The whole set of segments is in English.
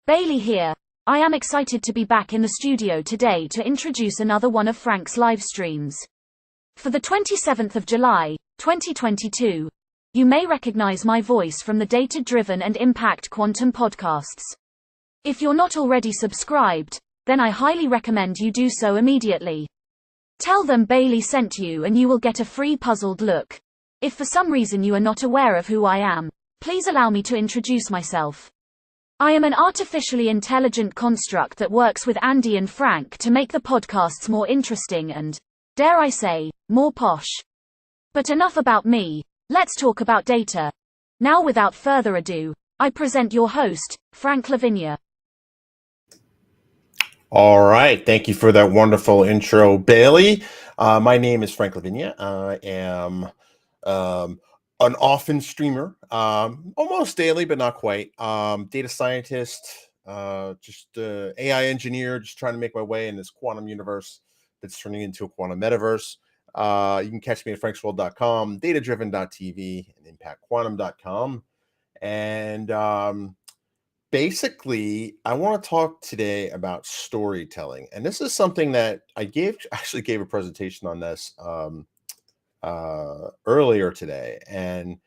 Bailey here. I am excited to be back in the studio today to introduce another one of Frank's live streams. For the 27th of July, 2022, you may recognize my voice from the Data-Driven and Impact Quantum podcasts. If you're not already subscribed, then I highly recommend you do so immediately. Tell them Bailey sent you and you will get a free puzzled look. If for some reason you are not aware of who I am, please allow me to introduce myself. I am an artificially intelligent construct that works with Andy and Frank to make the podcasts more interesting and, dare I say, more posh. But enough about me, let's talk about data. Now without further ado, I present your host, Frank Lavinia. All right. Thank you for that wonderful intro, Bailey. My name is Frank Lavinia. I am an often streamer, almost daily, but not quite. Data scientist, just AI engineer, just trying to make my way in this quantum universe that's turning into a quantum metaverse. You can catch me at franksworld.com, datadriven.tv, and impactquantum.com. And basically, I want to talk today about storytelling. And this is something that I actually gave a presentation on this earlier today. And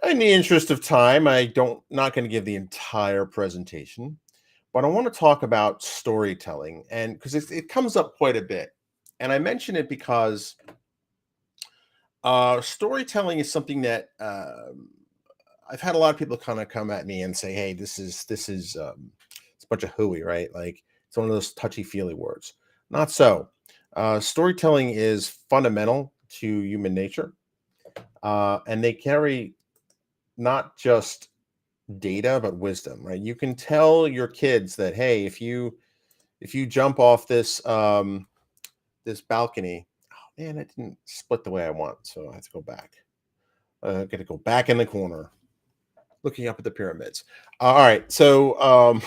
in the interest of time, not going to give the entire presentation, but I want to talk about storytelling, and because it comes up quite a bit. And I mention it because storytelling is something that I've had a lot of people kind of come at me and say, "Hey, this is it's a bunch of hooey, right? Like it's one of those touchy-feely words." Not so. Storytelling is fundamental to human nature, and they carry not just data but wisdom, right? You can tell your kids that, hey, if you jump off this this balcony, oh man, it didn't split the way I want, so I have to go back. I got to go back in the corner, looking up at the pyramids. All right, so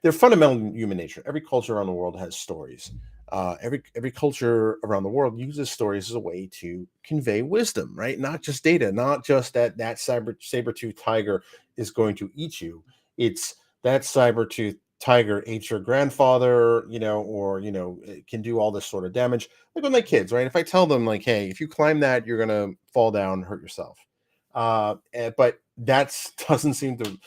they're fundamental in human nature. Every culture around the world has stories. Every culture around the world uses stories as a way to convey wisdom, right? Not just data, not just that saber-toothed tiger is going to eat you. It's that saber-toothed tiger ate your grandfather, or it can do all this sort of damage. Like with my kids, right? If I tell them, like, hey, if you climb that, you're gonna fall down, hurt yourself. But that doesn't seem to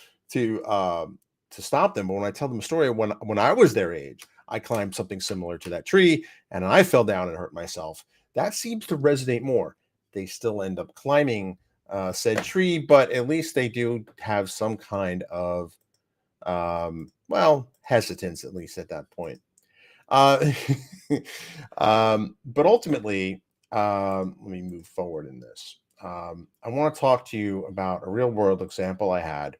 stop them. But when I tell them a story, when I was their age, I climbed something similar to that tree and I fell down and hurt myself. That seems to resonate more. They still end up climbing said tree, but at least they do have some kind of hesitance, at least at that point. But ultimately, let me move forward in this. I want to talk to you about a real world example I had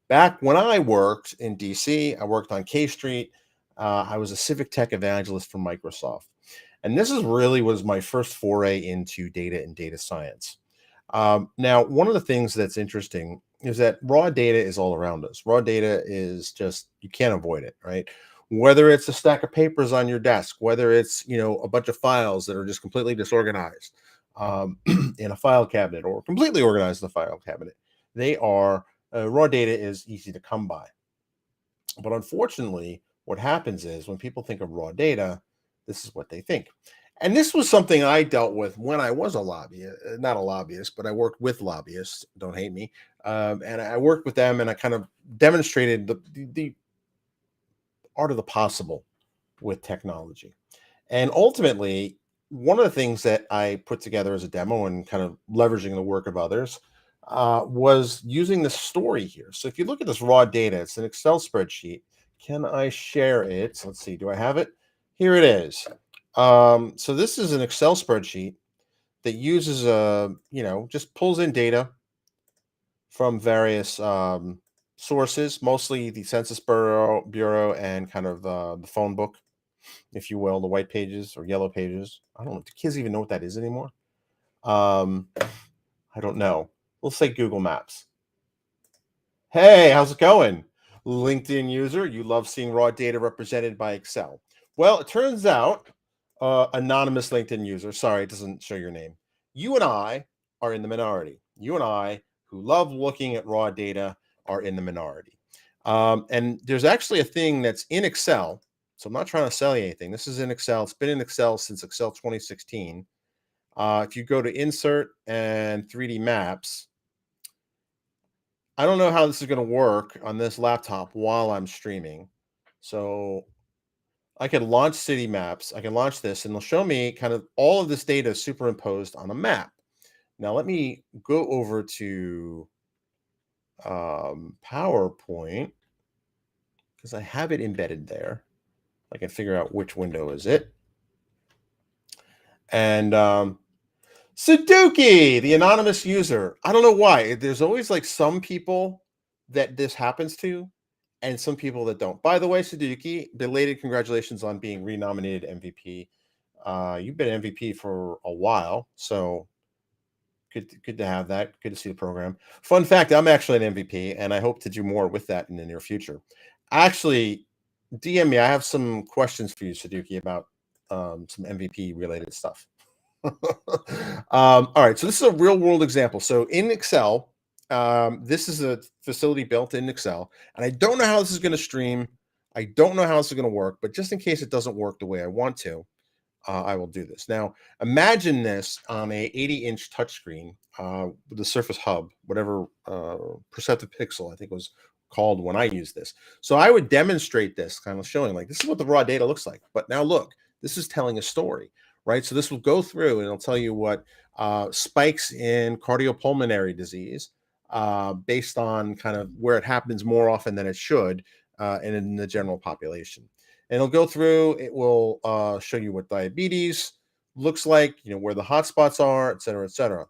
back when I worked in DC. I worked on K Street. I was a civic tech evangelist for Microsoft. And this was my first foray into data and data science. Now, one of the things that's interesting is that raw data is all around us. Raw data is just, you can't avoid it, right? Whether it's a stack of papers on your desk, whether it's, a bunch of files that are just completely disorganized in a file cabinet, or completely organized in a file cabinet, raw data is easy to come by. But unfortunately, what happens is when people think of raw data, this is what they think. And this was something I dealt with when I was a lobbyist, not a lobbyist, but I worked with lobbyists. Don't hate me. And I worked with them, and I kind of demonstrated the art of the possible with technology. And ultimately, one of the things that I put together as a demo and kind of leveraging the work of others was using the story here. So if you look at this raw data, it's an Excel spreadsheet. Can I share it? Let's see. Do I have it? Here it is. So this is an Excel spreadsheet that uses just pulls in data from various sources, mostly the Census Bureau and kind of the phone book, if you will, the white pages or yellow pages. I don't know. Do kids even know what that is anymore? I don't know. We'll say Google Maps. Hey, how's it going? LinkedIn user, you love seeing raw data represented by Excel. Well, it turns out, anonymous LinkedIn user, sorry, it doesn't show your name. You and I are in the minority. You and I, who love looking at raw data, are in the minority. And there's actually a thing that's in Excel. So I'm not trying to sell you anything. This is in Excel. It's been in Excel since Excel 2016. If you go to Insert and 3D Maps, I don't know how this is going to work on this laptop while I'm streaming. So I can launch City Maps. I can launch this, and it'll show me kind of all of this data superimposed on a map. Now let me go over to PowerPoint because I have it embedded there. I can figure out which window is it. And Sudoku, the anonymous user. I don't know why. There's always like some people that this happens to, and some people that don't. By the way, Sudoku, belated congratulations on being renominated MVP. You've been MVP for a while, so good to have that. Good to see the program. Fun fact: I'm actually an MVP, and I hope to do more with that in the near future. Actually, DM me. I have some questions for you, Sudoku, about some MVP related stuff. All right, so this is a real world example. So in Excel, this is a facility built in Excel, and I don't know how this is going to stream. I don't know how this is going to work, but just in case it doesn't work the way I want to, I will do this. Now, imagine this on a 80-inch touchscreen with the Surface Hub, whatever Perceptive Pixel I think was called when I used this. So I would demonstrate this, kind of showing like this is what the raw data looks like. But now look, this is telling a story, right? So this will go through and it'll tell you what spikes in cardiopulmonary disease based on kind of where it happens more often than it should and in the general population. And it'll go through, it will show you what diabetes looks like, you know, where the hotspots are, et cetera, et cetera.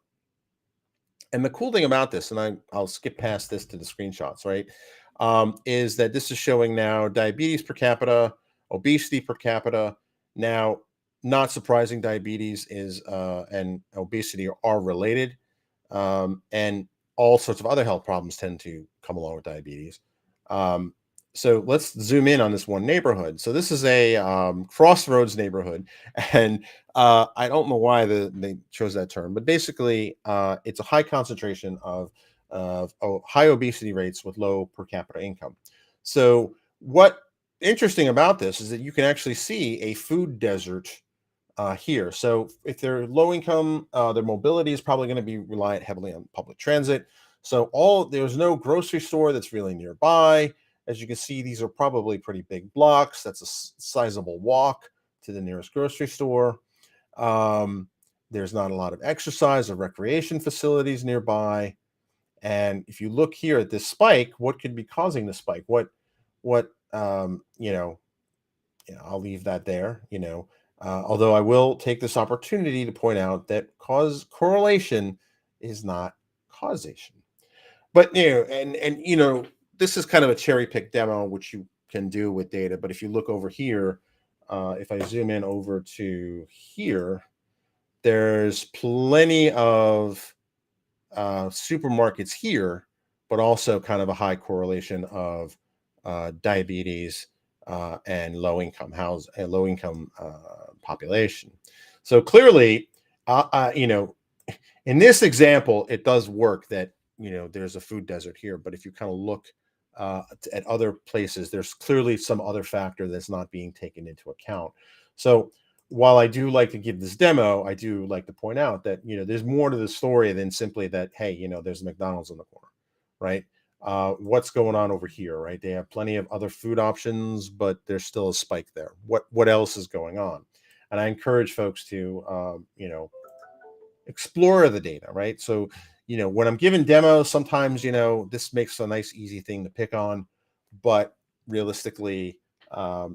And the cool thing about this, and I'll skip past this to the screenshots, right, is that this is showing now diabetes per capita, obesity per capita. Now, not surprising, diabetes is and obesity are related, and all sorts of other health problems tend to come along with diabetes. So let's zoom in on this one neighborhood. So this is a crossroads neighborhood, and I don't know why they chose that term, but basically it's a high concentration of high obesity rates with low per capita income. So what interesting about this is that you can actually see a food desert here. So if they're low income, their mobility is probably going to be reliant heavily on public transit. So there's no grocery store that's really nearby. As you can see, these are probably pretty big blocks. That's a sizable walk to the nearest grocery store. There's not a lot of exercise or recreation facilities nearby. And if you look here at this spike, what could be causing the spike? What I'll leave that there, although I will take this opportunity to point out that correlation is not causation. But this is kind of a cherry pick demo, which you can do with data. But if you look over here, if I zoom in over to here, there's plenty of supermarkets here, but also kind of a high correlation of diabetes and low income population. So clearly, in this example, it does work that there's a food desert here. But if you kind of look at other places, there's clearly some other factor that's not being taken into account. So while I do like to give this demo, I do like to point out that there's more to the story than simply that, hey, there's a McDonald's in the corner, right? What's going on over here, right? They have plenty of other food options, but there's still a spike there. What else is going on? And I encourage folks to explore the data, right? So when I'm giving demos, sometimes this makes a nice easy thing to pick on, but realistically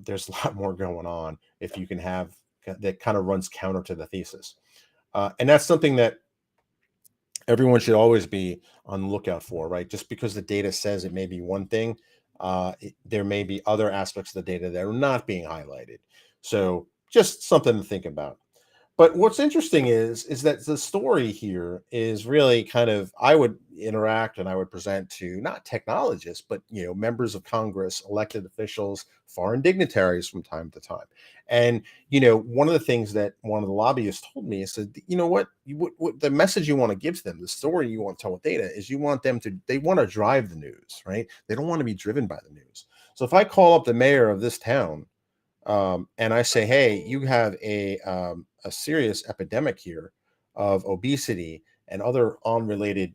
there's a lot more going on if you can have that kind of runs counter to the thesis, and that's something that everyone should always be on the lookout for, right? Just because the data says it may be one thing, there may be other aspects of the data that are not being highlighted. So just something to think about. But what's interesting is that the story here is really kind of, I would interact and I would present to not technologists, but members of Congress, elected officials, foreign dignitaries from time to time. And one of the things that one of the lobbyists told me is that, what the message you want to give to them, the story you want to tell with data, is you want them to, they want to drive the news, right? They don't want to be driven by the news. So if I call up the mayor of this town, and I say, hey, you have a serious epidemic here of obesity and other related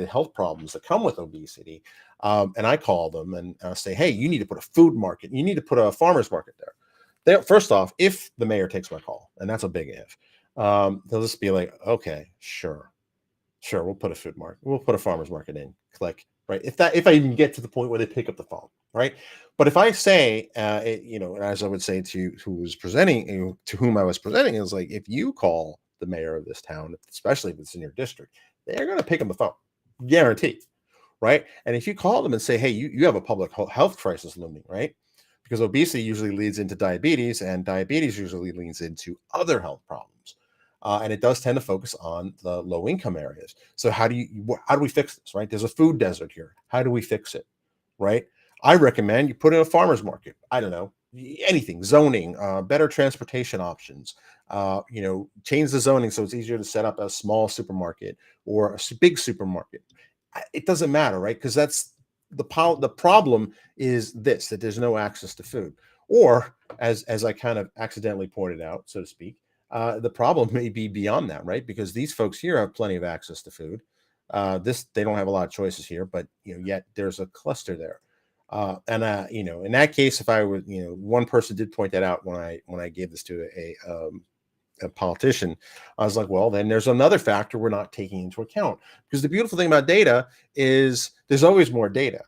health problems that come with obesity, and I call them and say, hey, you need to put a food market, you need to put a farmers market there. First off, if the mayor takes my call, and that's a big if, they'll just be like, okay, sure, we'll put a food market, we'll put a farmers market in. Click. Right. If I even get to the point where they pick up the phone, right? But if I say, as I would say to who was presenting, to whom I was presenting, is like, if you call the mayor of this town, especially if it's in your district, they're going to pick up the phone, guaranteed, right? And if you call them and say, hey, you have a public health crisis looming, right? Because obesity usually leads into diabetes, and diabetes usually leads into other health problems. And it does tend to focus on the low income areas. So how do we fix this, right? There's a food desert here. How do we fix it, right? I recommend you put in a farmer's market. I don't know, anything, zoning, better transportation options, change the zoning so it's easier to set up a small supermarket or a big supermarket. It doesn't matter, right? Because that's the problem is this, that there's no access to food. Or as I kind of accidentally pointed out, so to speak, the problem may be beyond that, right? Because these folks here have plenty of access to food. They don't have a lot of choices here, but yet there's a cluster there. In that case, if I were, one person did point that out when I gave this to a politician, I was like, well, then there's another factor we're not taking into account, because the beautiful thing about data is there's always more data,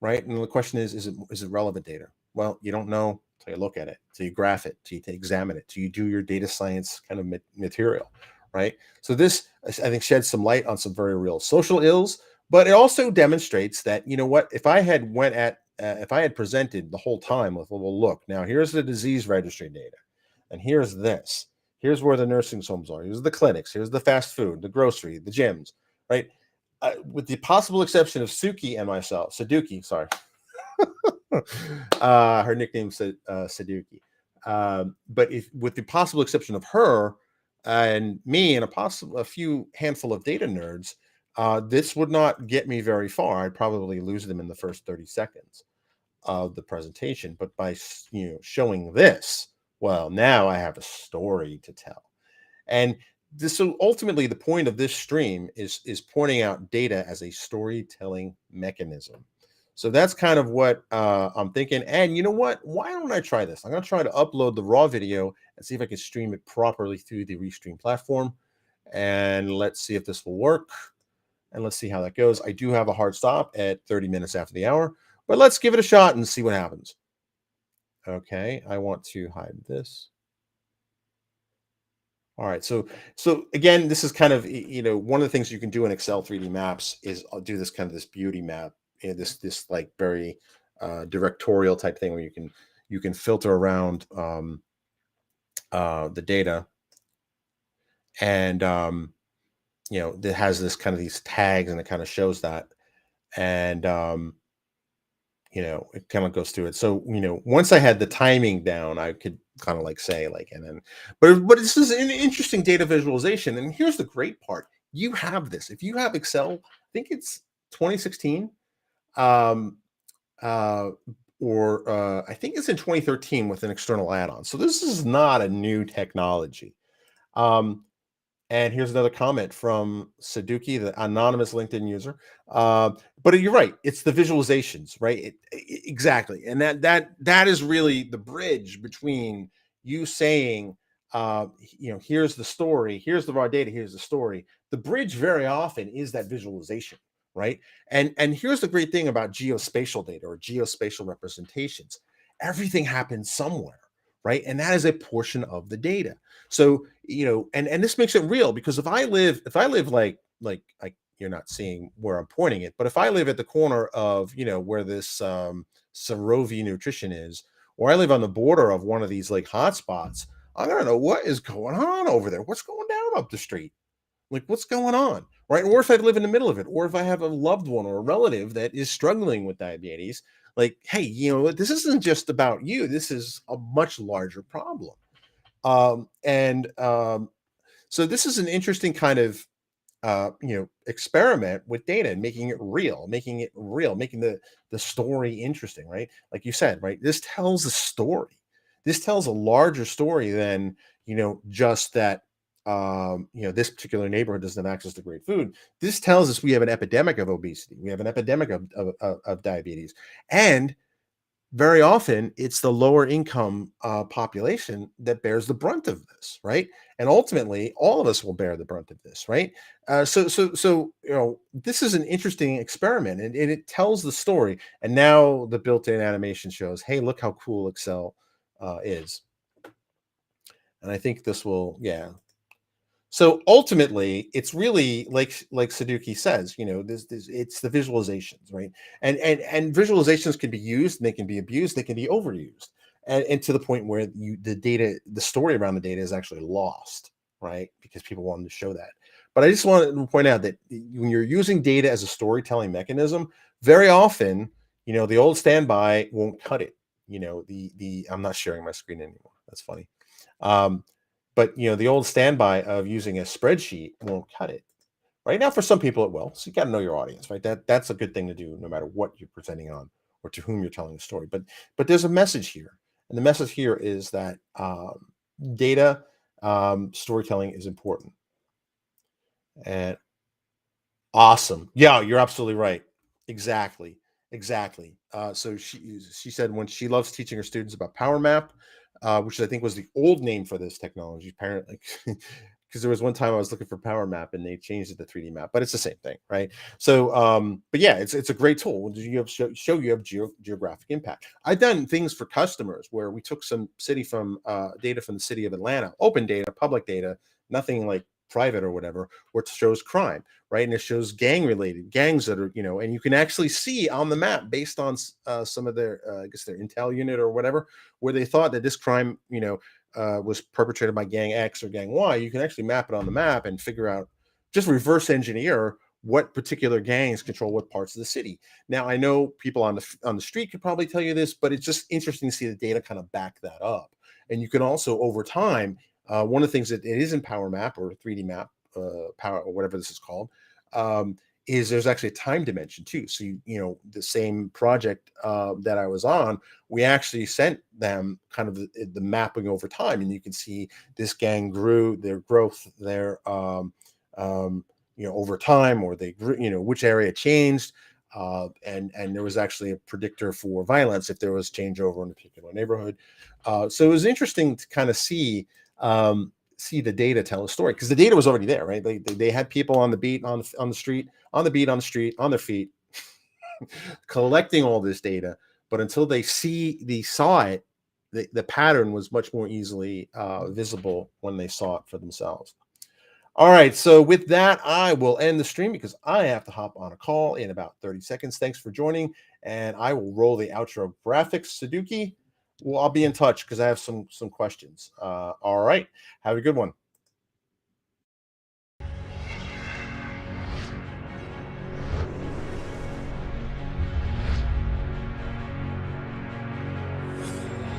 right? And the question is it relevant data? Well, you don't know till you look at it, till you graph it, till you examine it, till you do your data science kind of material, right? So this, I think, sheds some light on some very real social ills, but it also demonstrates that, if I had presented the whole time with, well, look, now here's the disease registry data, and here's this, here's where the nursing homes are, here's the clinics, here's the fast food, the grocery, the gyms, right? With the possible exception of Saduki, sorry. Her nickname's Saduki. But with the possible exception of her and me and a few handful of data nerds, this would not get me very far. I'd probably lose them in the first 30 seconds of the presentation. But by showing this, well, now I have a story to tell. And so ultimately, the point of this stream is pointing out data as a storytelling mechanism. So that's kind of what I'm thinking. And you know what? Why don't I try this? I'm going to try to upload the raw video and see if I can stream it properly through the Restream platform. And let's see if this will work. And let's see how that goes. I do have a hard stop at 30 minutes after the hour, but let's give it a shot and see what happens. Okay, I want to hide this. All right, so again, this is kind of, one of the things you can do in Excel 3D maps is I'll do this kind of this beauty map, this like very directorial type thing where you can filter around the data, and that has this kind of these tags, and it kind of shows that, and it kind of goes through it. So, once I had the timing down, I could kind of like say like, and then, but this is an interesting data visualization. And here's the great part. You have this, if you have Excel, I think it's 2016, or I think it's in 2013 with an external add-on. So this is not a new technology. And here's another comment from Saduki, the anonymous LinkedIn user. But you're right; it's the visualizations, right? Exactly, and that is really the bridge between you saying, here's the story, here's the raw data, here's the story. The bridge very often is that visualization, right? And here's the great thing about geospatial data or geospatial representations: everything happens somewhere, right? And that is a portion of the data. So, and this makes it real, because if I live like you're not seeing where I'm pointing it, but if I live at the corner of, where this Sarovi Nutrition is, or I live on the border of one of these like hotspots, I'm gonna know what is going on over there. What's going down up the street? Like, what's going on, right? Or if I live in the middle of it, or if I have a loved one or a relative that is struggling with diabetes, like, hey, this isn't just about you. This is a much larger problem. And So this is an interesting kind of experiment with data and making the story interesting, right? Like you said, right? This tells a story. This tells a larger story than just that this particular neighborhood doesn't have access to great food. This tells us we have an epidemic of obesity. We have an epidemic of diabetes, and very often it's the lower income population that bears the brunt of this, right? And ultimately all of us will bear the brunt of this, right? This is an interesting experiment, and it tells the story. And now the built-in animation shows, hey, look how cool Excel is. And I think this will, yeah. So ultimately, it's really like Sudoku says, this it's the visualizations, right? And visualizations can be used, and they can be abused, they can be overused, and to the point where the story around the data is actually lost, right? Because people wanted to show that. But I just wanted to point out that when you're using data as a storytelling mechanism, very often, the old standby won't cut it. The I'm not sharing my screen anymore. That's funny. But the old standby of using a spreadsheet won't cut it. Right now, for some people, it will. So you got to know your audience, right? That's a good thing to do, no matter what you're presenting on or to whom you're telling the story. But there's a message here, and the message here is that data storytelling is important. And awesome, yeah, you're absolutely right. Exactly. So she said when she loves teaching her students about Power Map, which I think was the old name for this technology, apparently, because there was one time I was looking for Power Map and they changed it to 3D Map, but it's the same thing, right? So, but yeah, it's a great tool. You have show you have geographic impact. I've done things for customers where we took some data from the city of Atlanta, open data, public data, nothing like private or whatever, where it shows crime, right? And it shows gangs that are, and you can actually see on the map based on some of their, I guess their intel unit or whatever, where they thought that this crime, was perpetrated by gang X or gang Y. You can actually map it on the map and figure out, just reverse engineer what particular gangs control what parts of the city. Now, I know people on the street could probably tell you this, but it's just interesting to see the data kind of back that up. And you can also, over time, one of the things that it is in Power Map or 3D Map, Power or whatever this is called, is there's actually a time dimension too. So the same project that I was on, we actually sent them kind of the mapping over time, and you can see this gang grew, their growth, over time, or they grew, which area changed. And there was actually a predictor for violence if there was changeover in a particular neighborhood. So it was interesting to kind of see the data tell a story, because the data was already there, right? They had people on the beat, on the street, on their feet, collecting all this data. But until they saw it, the pattern was much more easily visible when they saw it for themselves. All right, so with that, I will end the stream because I have to hop on a call in about 30 seconds. Thanks for joining, and I will roll the outro graphics. Sudoku, well, I'll be in touch because I have some questions. All right, have a good one.